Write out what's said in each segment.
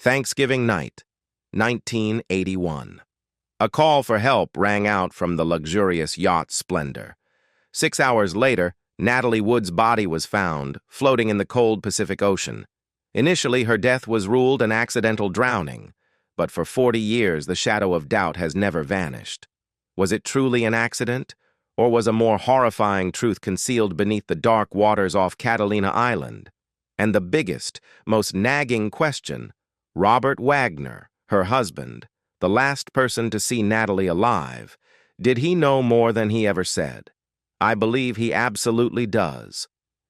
Thanksgiving night, 1981. A call for help rang out from the luxurious yacht Splendour. 6 hours later, Natalie Wood's body was found, floating in the cold Pacific Ocean. Initially, her death was ruled an accidental drowning, but for 40 years the shadow of doubt has never vanished. Was it truly an accident, or was a more horrifying truth concealed beneath the dark waters off Catalina Island? And the biggest, most nagging question, Robert Wagner, her husband, the last person to see Natalie alive, did he know more than he ever said? I believe he absolutely does.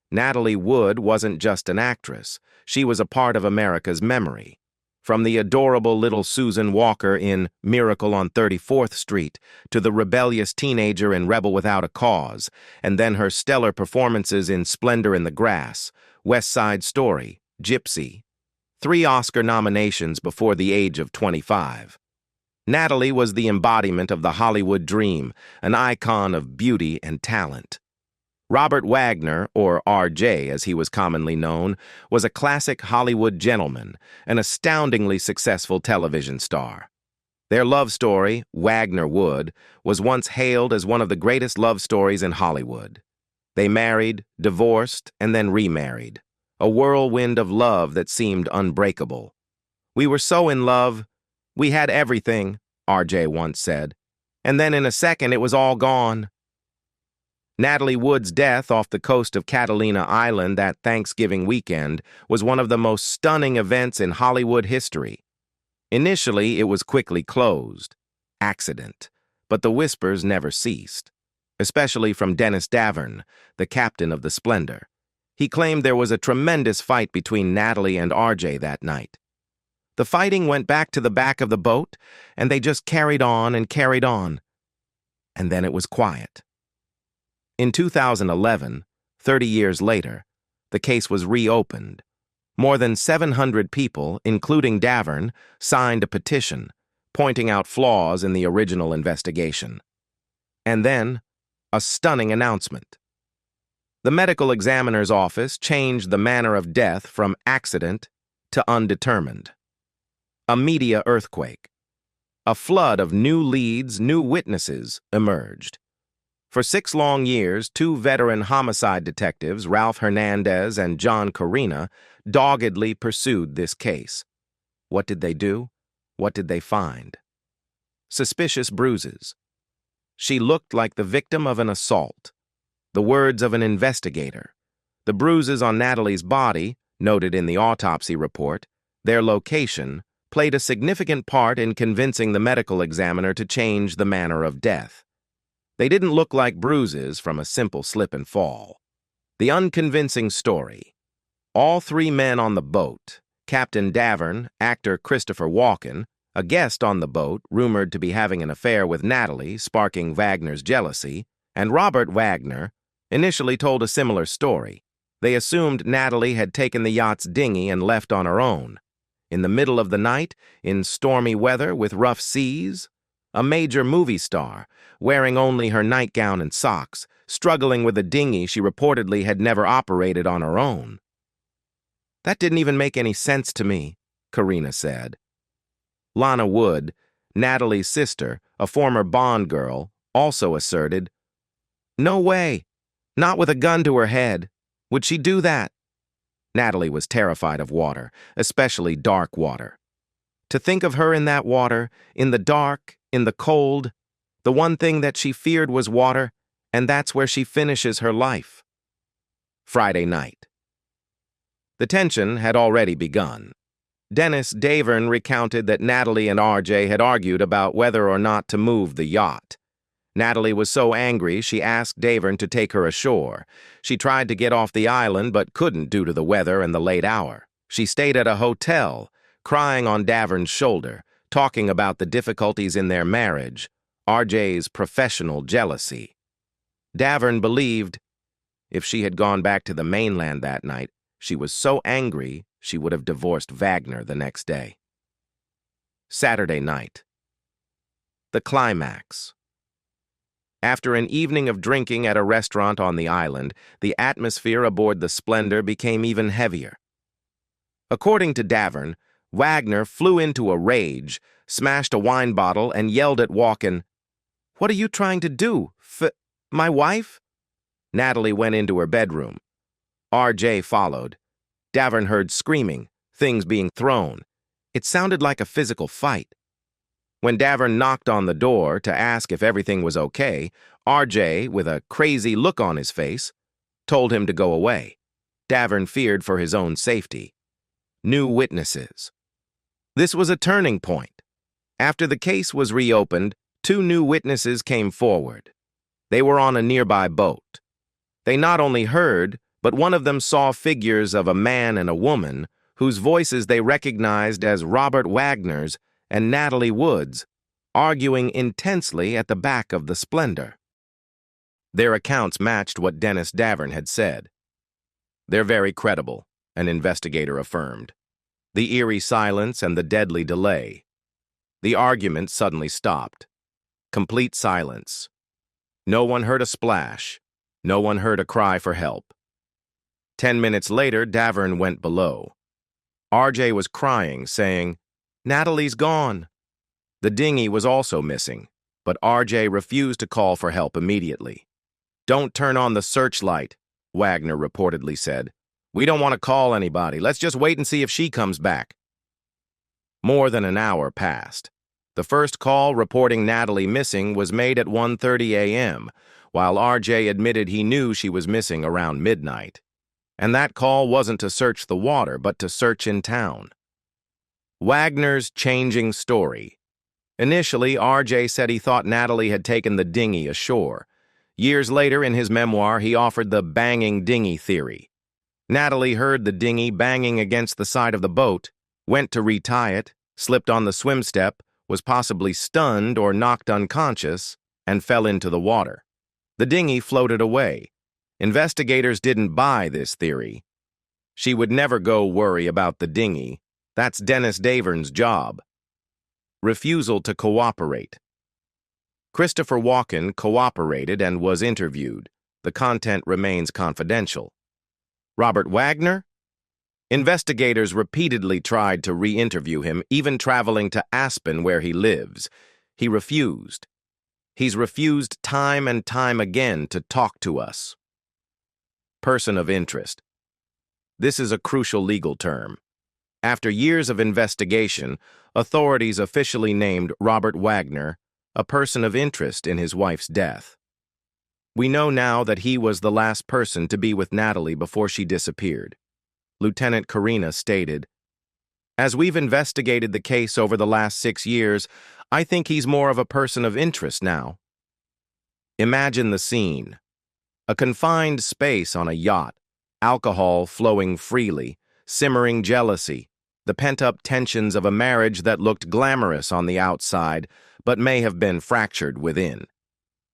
Natalie Wood wasn't just an actress, she was a part of America's memory. From the adorable little Susan Walker in Miracle on 34th Street to the rebellious teenager in Rebel Without a Cause, and then her stellar performances in Splendor in the Grass, West Side Story, Gypsy. 3 Oscar nominations before the age of 25. Natalie was the embodiment of the Hollywood dream, an icon of beauty and talent. Robert Wagner, or RJ as he was commonly known, was a classic Hollywood gentleman, an astoundingly successful television star. Their love story, Wagner Wood, was once hailed as one of the greatest love stories in Hollywood. They married, divorced, and then remarried. A whirlwind of love that seemed unbreakable. "We were so in love. We had everything," RJ once said. "And then in a second it was all gone." Natalie Wood's death off the coast of Catalina Island that Thanksgiving weekend was one of the most stunning events in Hollywood history. Initially, it was quickly closed. Accident. But the whispers never ceased. Especially from Dennis Davern, the captain of the Splendour. He claimed there was a tremendous fight between Natalie and RJ that night. The fighting went back to the back of the boat, and they just carried on and carried on. And then it was quiet. In 2011, 30 years later, the case was reopened. More than 700 people, including Davern, signed a petition, pointing out flaws in the original investigation. And then, a stunning announcement. The medical examiner's office changed the manner of death from accident to undetermined. A media earthquake. A flood of new leads, new witnesses emerged. For 6 long years, 2 veteran homicide detectives, Ralph Hernandez and John Corina, doggedly pursued this case. What did they do? What did they find? Suspicious bruises. She looked like the victim of an assault. The words of an investigator. The bruises on Natalie's body, noted in the autopsy report, their location, played a significant part in convincing the medical examiner to change the manner of death. They didn't look like bruises from a simple slip and fall. The unconvincing story. All 3 men on the boat, Captain Davern, actor Christopher Walken, a guest on the boat rumored to be having an affair with Natalie, sparking Wagner's jealousy, and Robert Wagner, initially told a similar story. They assumed Natalie had taken the yacht's dinghy and left on her own. In the middle of the night, in stormy weather with rough seas, a major movie star, wearing only her nightgown and socks, struggling with a dinghy she reportedly had never operated on her own. "That didn't even make any sense to me," Corina said. Lana Wood, Natalie's sister, a former Bond girl, also asserted, "No way. Not with a gun to her head. Would she do that?" Natalie was terrified of water, especially dark water. To think of her in that water, in the dark, in the cold, the one thing that she feared was water, and that's where she finishes her life. Friday night. The tension had already begun. Dennis Davern recounted that Natalie and RJ had argued about whether or not to move the yacht. Natalie was so angry she asked Davern to take her ashore. She tried to get off the island but couldn't due to the weather and the late hour. She stayed at a hotel, crying on Davern's shoulder, talking about the difficulties in their marriage, RJ's professional jealousy. Davern believed if she had gone back to the mainland that night, she was so angry she would have divorced Wagner the next day. Saturday night. The climax. After an evening of drinking at a restaurant on the island, the atmosphere aboard the Splendour became even heavier. According to Davern, Wagner flew into a rage, smashed a wine bottle, and yelled at Walken, "What are you trying to do? My wife?" Natalie went into her bedroom. RJ followed. Davern heard screaming, things being thrown. It sounded like a physical fight. When Davern knocked on the door to ask if everything was okay, RJ, with a crazy look on his face, told him to go away. Davern feared for his own safety. New witnesses. This was a turning point. After the case was reopened, 2 new witnesses came forward. They were on a nearby boat. They not only heard, but one of them saw figures of a man and a woman whose voices they recognized as Robert Wagner's and Natalie Wood's, arguing intensely at the back of the Splendour. Their accounts matched what Dennis Davern had said. "They're very credible," an investigator affirmed. The eerie silence and the deadly delay. The argument suddenly stopped. Complete silence. No one heard a splash. No one heard a cry for help. 10 minutes later, Davern went below. RJ was crying, saying, "Natalie's gone." The dinghy was also missing, but RJ refused to call for help immediately. "Don't turn on the searchlight," Wagner reportedly said. "We don't want to call anybody. Let's just wait and see if she comes back." More than an hour passed. The first call reporting Natalie missing was made at 1:30 a.m., while RJ admitted he knew she was missing around midnight. And that call wasn't to search the water, but to search in town. Wagner's changing story. Initially, RJ said he thought Natalie had taken the dinghy ashore. Years later, in his memoir, he offered the banging dinghy theory. Natalie heard the dinghy banging against the side of the boat, went to retie it, slipped on the swim step, was possibly stunned or knocked unconscious, and fell into the water. The dinghy floated away. Investigators didn't buy this theory. She would never go worry about the dinghy. That's Dennis Davern's job. Refusal to cooperate. Christopher Walken cooperated and was interviewed. The content remains confidential. Robert Wagner? Investigators repeatedly tried to re-interview him, even traveling to Aspen where he lives. He refused. He's refused time and time again to talk to us. Person of interest. This is a crucial legal term. After years of investigation, authorities officially named Robert Wagner a person of interest in his wife's death. We know now that he was the last person to be with Natalie before she disappeared. Lieutenant Karina stated, "As we've investigated the case over the last 6 years, I think he's more of a person of interest now." Imagine the scene. A confined space on a yacht, alcohol flowing freely, simmering jealousy, the pent-up tensions of a marriage that looked glamorous on the outside, but may have been fractured within.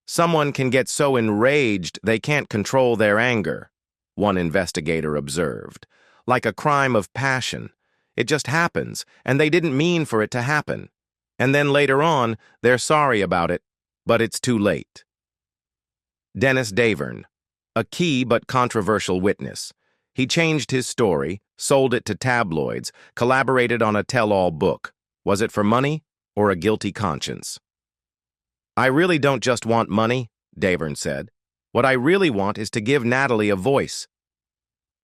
Someone can get so enraged they can't control their anger, one investigator observed. Like a crime of passion. It just happens, and they didn't mean for it to happen. And then later on, they're sorry about it, but it's too late. Dennis Davern, a key but controversial witness. He changed his story, sold it to tabloids, collaborated on a tell-all book. Was it for money or a guilty conscience? "I really don't just want money," Davern said. "What I really want is to give Natalie a voice."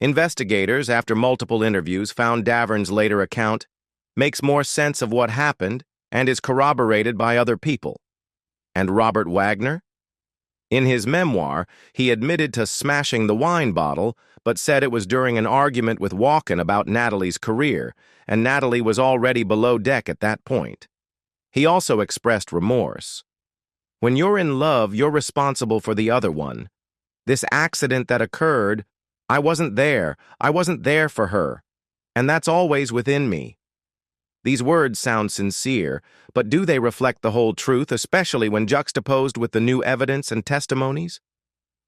Investigators, after multiple interviews, found Davern's later account makes more sense of what happened and is corroborated by other people. And Robert Wagner? In his memoir, he admitted to smashing the wine bottle, but said it was during an argument with Walken about Natalie's career, and Natalie was already below deck at that point. He also expressed remorse. When you're in love, you're responsible for the other one. This accident that occurred, I wasn't there for her, and that's always within me. These words sound sincere, but do they reflect the whole truth, especially when juxtaposed with the new evidence and testimonies?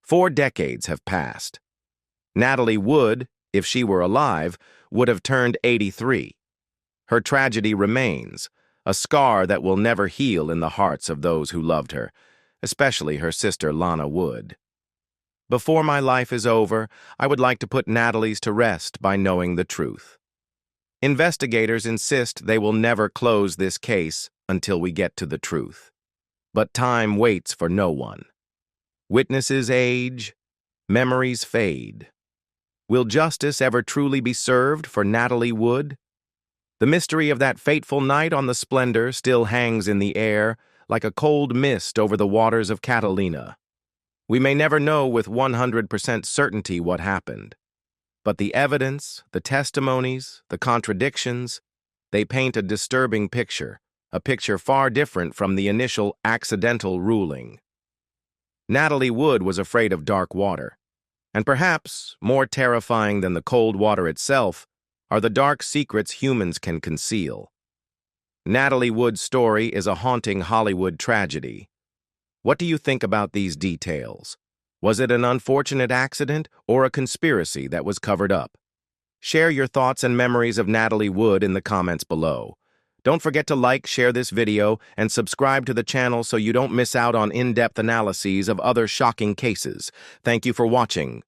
4 decades have passed. Natalie Wood, if she were alive, would have turned 83. Her tragedy remains, a scar that will never heal in the hearts of those who loved her, especially her sister Lana Wood. Before my life is over, I would like to put Natalie's to rest by knowing the truth. Investigators insist they will never close this case until we get to the truth. But time waits for no one. Witnesses age, memories fade. Will justice ever truly be served for Natalie Wood? The mystery of that fateful night on the Splendour still hangs in the air like a cold mist over the waters of Catalina. We may never know with 100% certainty what happened. But the evidence, the testimonies, the contradictions, they paint a disturbing picture, a picture far different from the initial accidental ruling. Natalie Wood was afraid of dark water, and perhaps more terrifying than the cold water itself are the dark secrets humans can conceal. Natalie Wood's story is a haunting Hollywood tragedy. What do you think about these details? Was it an unfortunate accident or a conspiracy that was covered up? Share your thoughts and memories of Natalie Wood in the comments below. Don't forget to like, share this video, and subscribe to the channel so you don't miss out on in-depth analyses of other shocking cases. Thank you for watching.